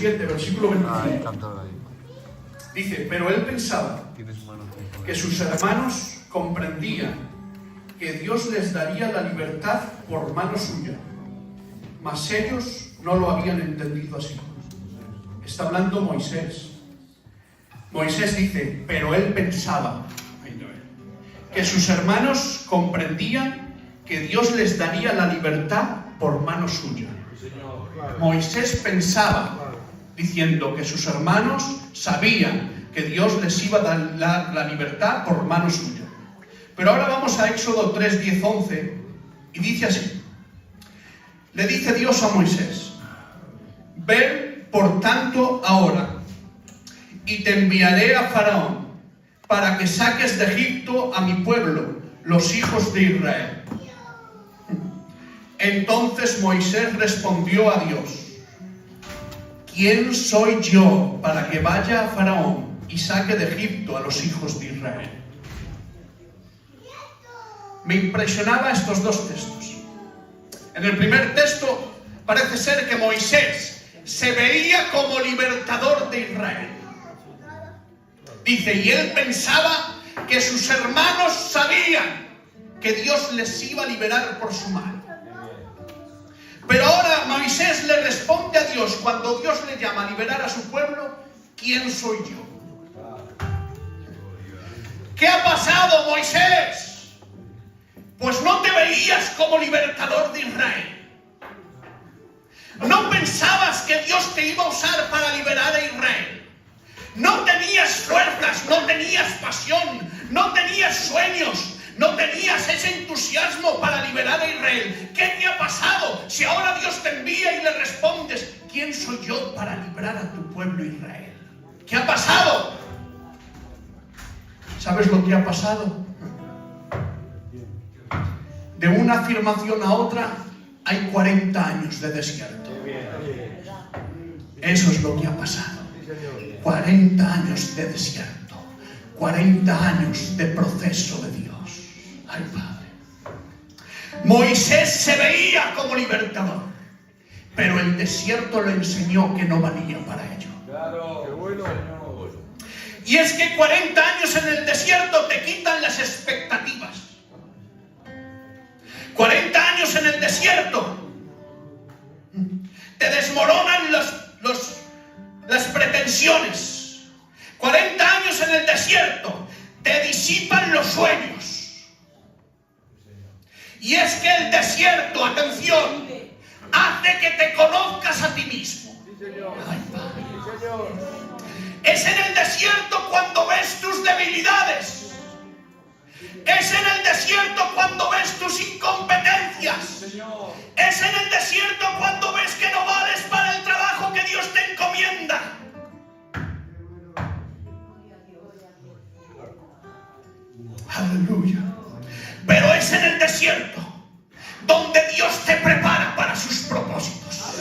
7, versículo 25. Dice, pero él pensaba que sus hermanos comprendían que Dios les daría la libertad por mano suya, mas ellos no lo habían entendido así. Está hablando Moisés. Moisés dice, pero él pensaba que sus hermanos comprendían que Dios les daría la libertad por mano suya. Moisés pensaba, diciendo que sus hermanos sabían que Dios les iba a dar la libertad por mano suya. Pero ahora vamos a Éxodo 3, 10, 11, y dice así. Le dice Dios a Moisés, ven por tanto ahora, y te enviaré a Faraón, para que saques de Egipto a mi pueblo, los hijos de Israel. Entonces Moisés respondió a Dios, ¿quién soy yo para que vaya a Faraón y saque de Egipto a los hijos de Israel? Me impresionaba estos dos textos. En el primer texto parece ser que Moisés se veía como libertador de Israel. Dice, y él pensaba que sus hermanos sabían que Dios les iba a liberar por su mano. Pero ahora Moisés le responde a Dios cuando Dios le llama a liberar a su pueblo, ¿quién soy yo? ¿Qué ha pasado, Moisés? Pues no te veías como libertador de Israel. No pensabas que Dios te iba a usar para liberar a Israel. No tenías fuerzas, no tenías pasión, no tenías sueños, no tenías ese entusiasmo para liberar a Israel. ¿Qué te ha pasado? Si ahora Dios te envía y le respondes, ¿quién soy yo para liberar a tu pueblo Israel? ¿Qué ha pasado? ¿Sabes lo que ha pasado? De una afirmación a otra hay 40 años de desierto. Eso es lo que ha pasado. 40 años de desierto. 40 años de proceso de Dios. Ay, Padre. Moisés se veía como libertador, pero el desierto le enseñó que no valía para ello. Claro, qué bueno. Y es que 40 años en el desierto te quitan las expectativas. 40 años en el desierto te desmoronan las pretensiones. 40 años en el desierto te disipan los sueños. Y es que el desierto, atención, hace que te conozcas a ti mismo. Ay, Padre. Es en el desierto cuando ves tus debilidades. Es en el desierto cuando ves tus incompetencias. Es en el desierto cuando ves que no vales para el trabajo que Dios te encomienda. Aleluya. Pero es en el desierto donde Dios te prepara para sus propósitos.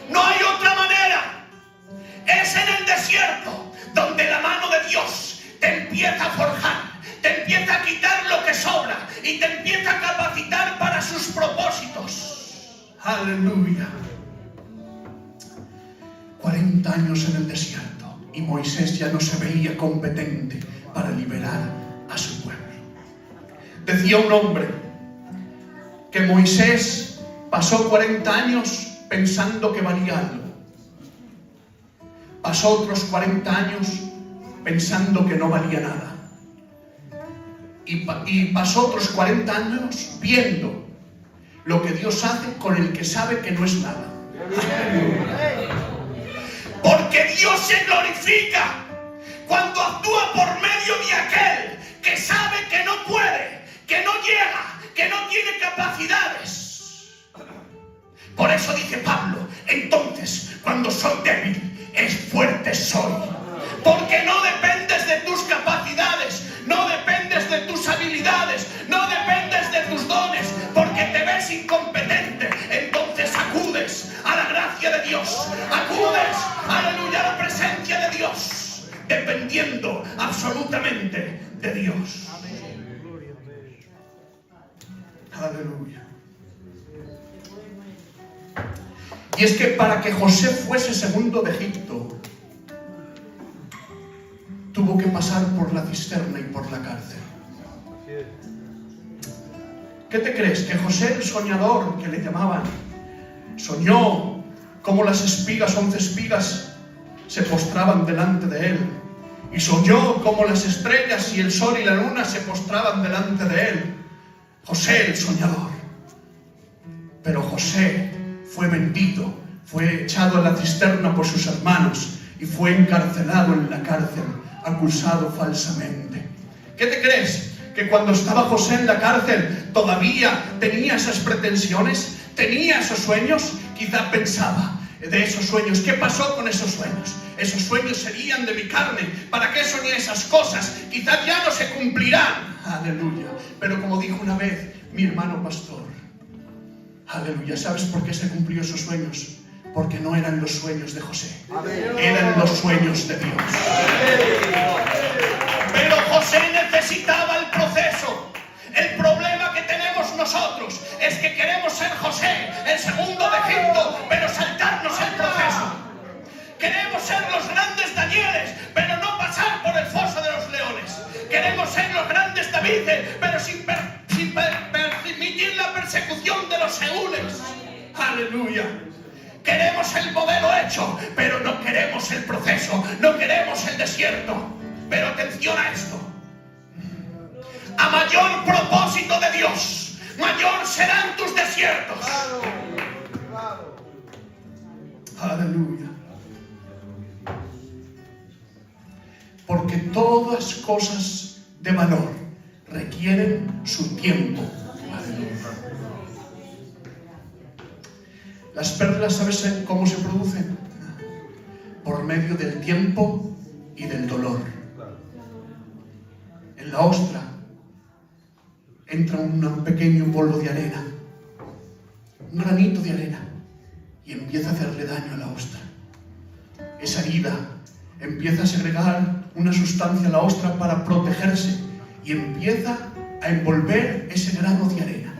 No hay otra manera. Es en el desierto donde la mano de Dios te empieza a forjar, te empieza a quitar lo que sobra y te empieza a capacitar para sus propósitos. Aleluya. 40 años en el desierto y Moisés ya no se veía competente para liberar a su pueblo. Decía un hombre que Moisés pasó 40 años pensando que valía algo. Pasó otros 40 años pensando que no valía nada. Y pasó otros 40 años viendo lo que Dios hace con el que sabe que no es nada. Porque Dios se glorifica cuando actúa por medio de aquel que sabe que no puede, que no llega, que no tiene capacidades. Por eso dice Pablo, entonces, cuando soy débil, es fuerte soy. Porque no dependes de tus capacidades, no dependes de tus habilidades, no dependes de tus dones, porque te ves incompetente. Entonces acudes a la gracia de Dios, acudes, aleluya, a la presencia de Dios, dependiendo absolutamente de Dios. Aleluya. Y es que para que José fuese segundo de Egipto, tuvo que pasar por la cisterna y por la cárcel. ¿Qué te crees? Que José el soñador, que le llamaban, soñó como las espigas, 11 espigas, se postraban delante de él. Y soñó como las estrellas y el sol y la luna se postraban delante de él. José el soñador. Pero José fue vendido, fue echado a la cisterna por sus hermanos y fue encarcelado en la cárcel, acusado falsamente. ¿Qué te crees? Que cuando estaba José en la cárcel todavía tenía esas pretensiones, tenía esos sueños. Quizá pensaba de esos sueños, ¿qué pasó con esos sueños? Esos sueños serían de mi carne. ¿Para qué soñé esas cosas? Quizás ya no se cumplirán. Aleluya. Pero como dijo una vez mi hermano pastor, aleluya, ¿sabes por qué se cumplió esos sueños? Porque no eran los sueños de José, eran los sueños de Dios. Pero José necesitaba el proceso. El problema que tenemos nosotros es que queremos ser José, el segundo de Egipto, pero saltarnos el proceso. Queremos ser los grandes Danieles, pero no pasar por el foso de los leones. Queremos ser los grandes Davides, pero sin permitir la persecución de los Seúles. Aleluya. Queremos el modelo hecho, pero no queremos el proceso, no queremos el desierto. Pero atención a esto. A mayor propósito de Dios, mayor serán tus desiertos. Aleluya. Porque todas cosas de valor requieren su tiempo. Aleluya. Las perlas, ¿sabes cómo se producen? Por medio del tiempo y del dolor. En la ostra entra un pequeño polvo de arena, un granito de arena, y empieza a hacerle daño a la ostra. Esa herida empieza a segregar una sustancia a la ostra para protegerse y empieza a envolver ese grano de arena,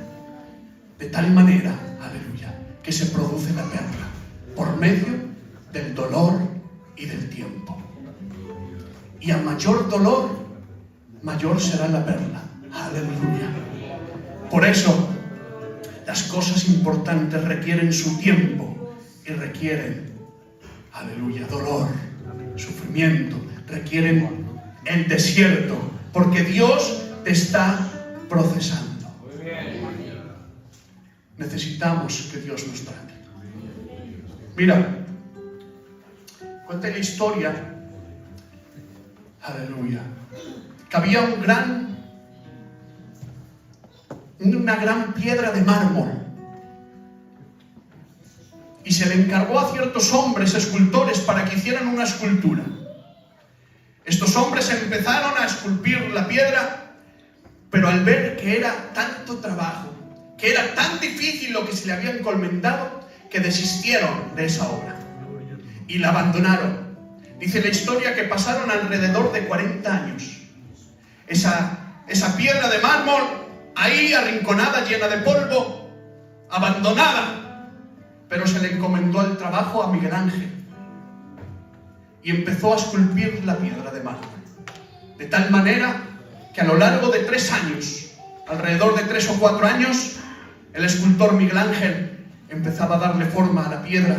de tal manera, aleluya, que se produce la perla por medio del dolor y del tiempo. Y a mayor dolor, mayor será la perla. Aleluya. Por eso, las cosas importantes requieren su tiempo y requieren, aleluya, dolor, sufrimiento, requieren el desierto, porque Dios te está procesando. Necesitamos que Dios nos trate. Mira, cuenta la historia, aleluya, que había una gran piedra de mármol y se le encargó a ciertos hombres escultores para que hicieran una escultura. Estos hombres empezaron a esculpir la piedra, pero al ver que era tanto trabajo, que era tan difícil lo que se le había encomendado, que desistieron de esa obra y la abandonaron. Dice la historia que pasaron alrededor de 40 años. Esa piedra de mármol ahí arrinconada, llena de polvo, abandonada, pero se le encomendó el trabajo a Miguel Ángel y empezó a esculpir la piedra de mármol, de tal manera que a lo largo de 3 años, alrededor de 3 o 4 años, el escultor Miguel Ángel empezaba a darle forma a la piedra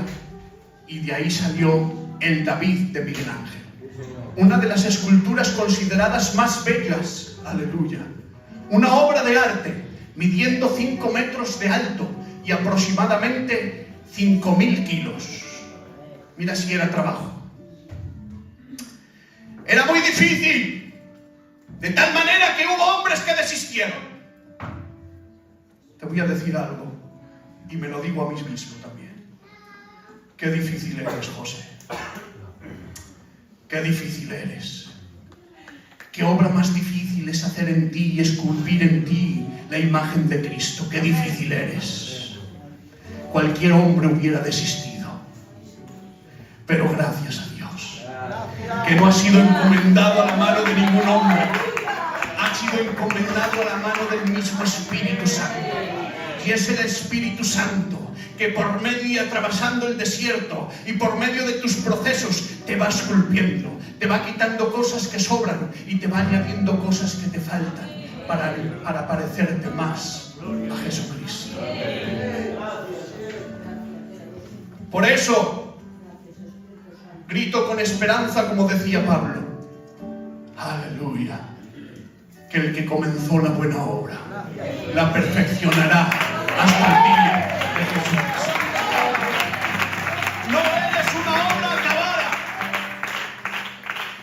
y de ahí salió el David de Miguel Ángel, una de las esculturas consideradas más bellas, aleluya. Una obra de arte midiendo 5 metros de alto y aproximadamente 5.000 kilos. Mira si era trabajo. Era muy difícil, de tal manera que hubo hombres que desistieron. Te voy a decir algo, y me lo digo a mí mismo también. Qué difícil eres, José. Qué difícil eres. Qué obra más difícil es hacer en ti y esculpir en ti la imagen de Cristo. Qué difícil eres. Cualquier hombre hubiera desistido. Pero gracias a Dios, que no ha sido encomendado a la mano de ningún hombre. Ha sido encomendado a la mano del mismo Espíritu Santo. Y es el Espíritu Santo que por medio atravesando el desierto y por medio de tus procesos te va esculpiendo, te va quitando cosas que sobran y te va añadiendo cosas que te faltan para parecerte más a Jesucristo. Por eso grito con esperanza, como decía Pablo: aleluya, que el que comenzó la buena obra la perfeccionará hasta el día de Jesucristo. No eres una obra acabada.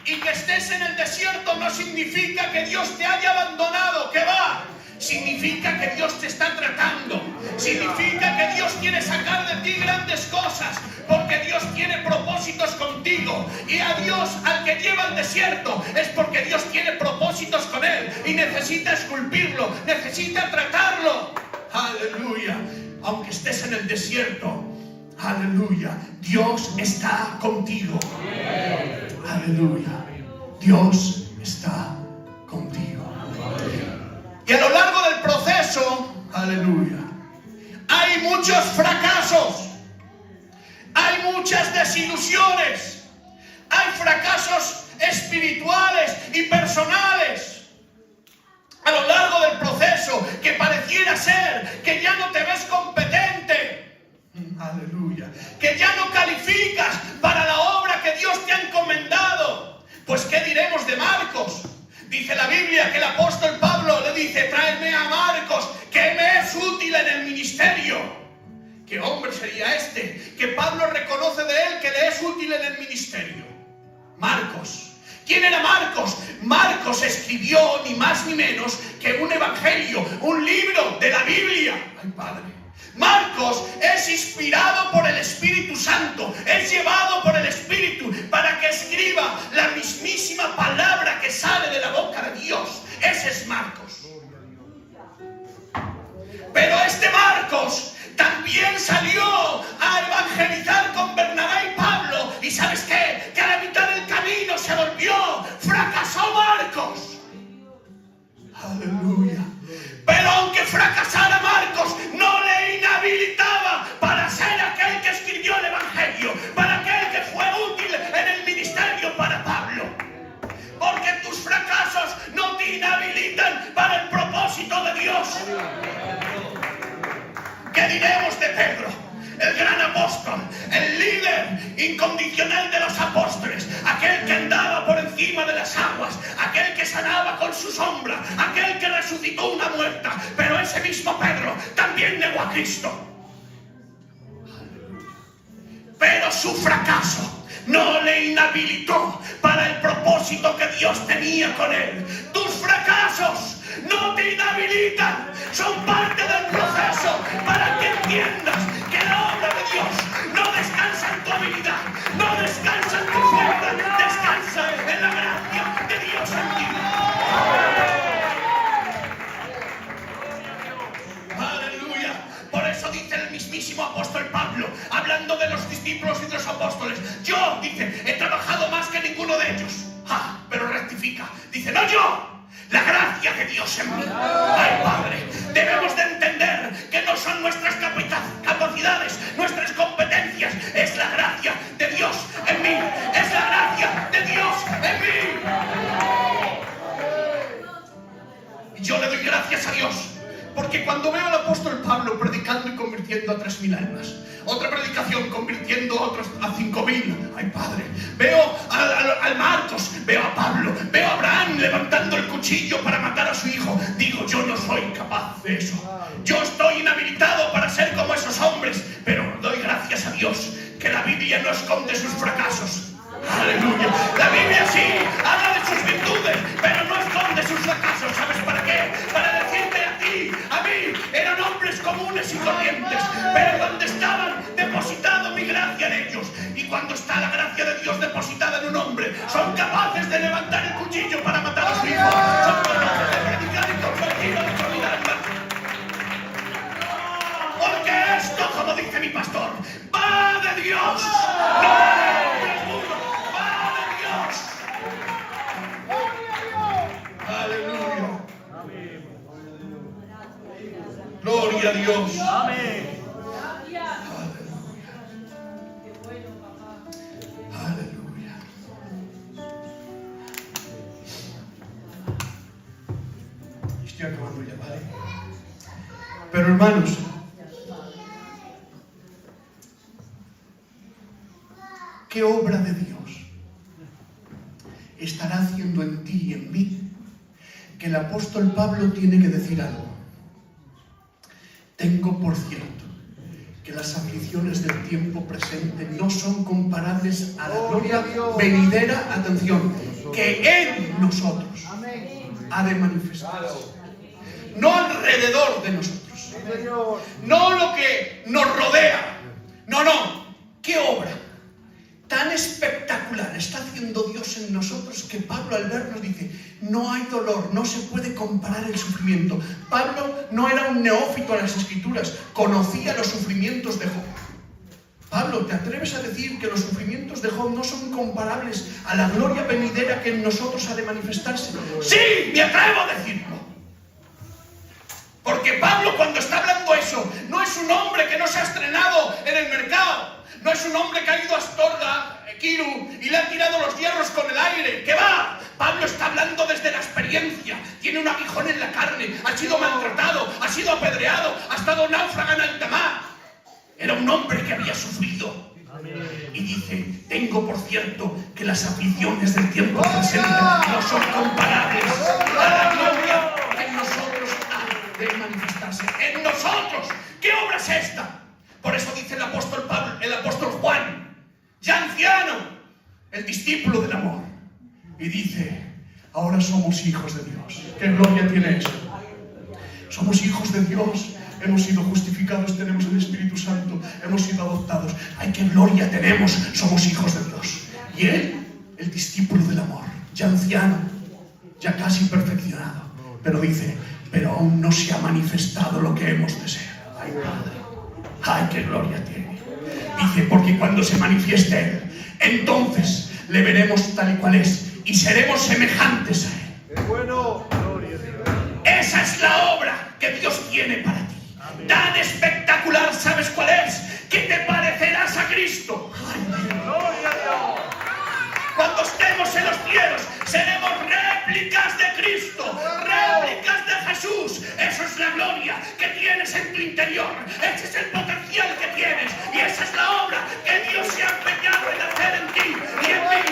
Y que estés en el desierto no significa que Dios te haya abandonado, que va. Significa que Dios te está tratando. Significa que Dios quiere sacar de ti grandes cosas, porque Dios tiene propósitos contigo. Y a Dios, al que lleva al desierto, es porque Dios tiene propósitos con él y necesita esculpirlo, necesita tratarlo. Aleluya. Aunque estés en el desierto, aleluya, Dios está contigo. Aleluya. Dios está contigo. Y a lo largo del proceso, aleluya, hay muchos fracasos, hay muchas desilusiones, hay fracasos espirituales y personales. A lo largo del proceso, que pareciera ser que ya no te ves competente, aleluya, que ya no calificas para la obra que Dios te ha encomendado. Pues ¿qué diremos de Marcos? Dice la Biblia que el apóstol Pablo le dice: tráeme a Marcos, que me es útil en el ministerio. ¿Qué hombre sería este? Que Pablo reconoce de él que le es útil en el ministerio. Marcos. ¿Quién era Marcos? Marcos escribió ni más ni menos que un evangelio, un libro de la Biblia. ¡Ay, Padre! Marcos es inspirado por el Espíritu Santo, es llevado por el Espíritu para que escriba la mismísima palabra que sale de la boca de Dios. Ese es Marcos. Pero este Marcos también salió a evangelizar con Bernabé y Pablo. ¿Y sabes qué? Que a la mitad del camino se volvió. Fracasó Marcos. Aleluya. Pero aunque fracasara Marcos, no le inhabilitaba para ser aquel que escribió el evangelio, para aquel que fue útil en el ministerio para Pablo. Porque tus fracasos no te inhabilitan para el propósito de Dios. ¿Qué diremos de Pedro? El gran apóstol, el líder incondicional de los apóstoles, aquel que andaba por encima de las aguas, aquel que sanaba con su sombra, aquel que resucitó una muerta. Pero ese mismo Pedro también negó a Cristo. Pero su fracaso no le inhabilitó para el propósito que Dios tenía con él. Tus fracasos no te inhabilitan, son parte del proceso para que entiendas que la obra de Dios no descansa en tu habilidad, no descansa en tu fuerza, descansa en la gracia de Dios en ti. Aleluya. Por eso dice el mismísimo apóstol Pablo, hablando de los discípulos y de los apóstoles: yo, dice, he trabajado más que ninguno de ellos. Pero rectifica, dice: no yo, la gracia de Dios en mí. Ay, Padre, debemos de entender que no son nuestras capacidades, nuestras competencias, es la gracia de Dios en mí, es la gracia de Dios en mí. Y yo le doy gracias a Dios, porque cuando veo al apóstol Pablo predicando y convirtiendo a 3.000 almas, otra predicación convirtiendo a otros a 5.000, ay, Padre, veo al Marcos, veo a Pablo, veo a Abraham levantando el cuchillo para matar a su hijo, digo: yo no soy capaz de eso, yo estoy inhabilitado para ser como esos hombres. Pero doy gracias a Dios que la Biblia no esconde sus fracasos. Aleluya. La Biblia sí habla de sus virtudes, pero no esconde sus fracasos. ¿Sabes para qué? Para decirte a ti, a mí, eran hombres comunes y corrientes, pero donde estaban depositado mi gracia en ellos. Y cuando está la gracia de Dios depositada en un hombre, son capaces de levantar el cuchillo para matar a su hijo, son capaces de predicar y convertir a la solidaridad. Porque esto, como dice mi pastor, va de Dios, no del mundo, va de Dios. Aleluya. Gloria a Dios. Estoy acabando ya, ¿vale? Pero hermanos, ¿qué obra de Dios estará haciendo en ti y en mí que el apóstol Pablo tiene que decir algo? Tengo por cierto que las aflicciones del tiempo presente no son comparables a la gloria venidera, atención, que en nosotros ha de manifestarse. No alrededor de nosotros, no lo que nos rodea, no, ¿qué obra tan espectacular está haciendo Dios en nosotros que Pablo al vernos dice, no hay dolor, no se puede comparar el sufrimiento? Pablo no era un neófito a las Escrituras, conocía los sufrimientos de Job. Pablo, ¿te atreves a decir que los sufrimientos de Job no son comparables a la gloria venidera que en nosotros ha de manifestarse? ¡Sí! ¡Me atrevo a decirlo! Porque Pablo, cuando está hablando eso, no es un hombre que no se ha estrenado en el mercado. No es un hombre que ha ido a Astorga, Kiru, y le han tirado los hierros con el aire. ¿Qué va? Pablo está hablando desde la experiencia. Tiene un aguijón en la carne, ha sido maltratado, ha sido apedreado, ha estado náufraga en alta mar. Era un hombre que había sufrido. Y dice, tengo por cierto que las aflicciones del tiempo presente no son comparables a la gloria que en nosotros ha de manifestarse. ¡En nosotros! ¿Qué obra es esta? Por eso dice el apóstol Pablo, el apóstol Juan, ya anciano, el discípulo del amor. Y dice, ahora somos hijos de Dios. ¿Qué gloria tiene eso? Somos hijos de Dios, hemos sido justificados, tenemos el Espíritu Santo, hemos sido adoptados. ¡Ay, qué gloria tenemos! Somos hijos de Dios. Y él, el discípulo del amor, ya anciano, ya casi perfeccionado. Pero dice, pero aún no se ha manifestado lo que hemos de ser. ¡Ay, Padre! ¡Ay, qué gloria tiene! Dice, porque cuando se manifieste Él, entonces le veremos tal y cual es y seremos semejantes a Él. ¡Qué bueno! Gloria a Dios. Esa es la obra que Dios tiene para ti. Amén. Tan espectacular, ¿sabes cuál es? Que te parecerás a Cristo. ¡Ay, gloria a Dios! Cuando estemos en los cielos, seremos réplicas de Cristo, réplicas de Jesús. Eso es la gloria que tienes en tu interior. Ese es el potencial que tienes. Y esa es la obra que Dios se ha empeñado en hacer en ti y en mí.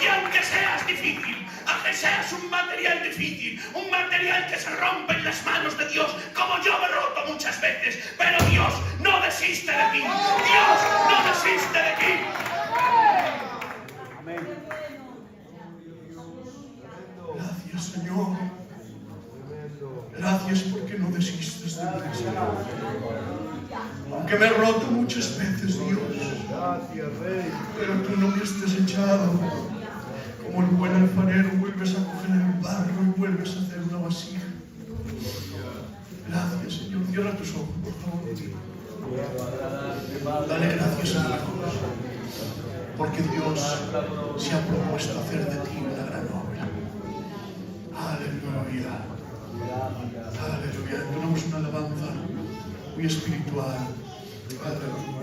Y aunque seas difícil, aunque seas un material difícil, un material que se rompe en las manos de Dios, como yo me he roto muchas veces, pero Dios no desiste de ti. Dios no desiste de ti. Gracias, Señor. Gracias porque no desistes de mí, Señor. Aunque me he roto muchas veces, Dios. Pero tú no me has desechado. Como el buen alfarero, vuelves a coger el barro y vuelves a hacer una vasija. Gracias, Señor. Cierra tus ojos, por favor. Dale gracias a Dios. Porque Dios se ha propuesto hacer de ti una gran obra. Aleluya. Aleluya. Tenemos una alabanza muy espiritual. Aleluya.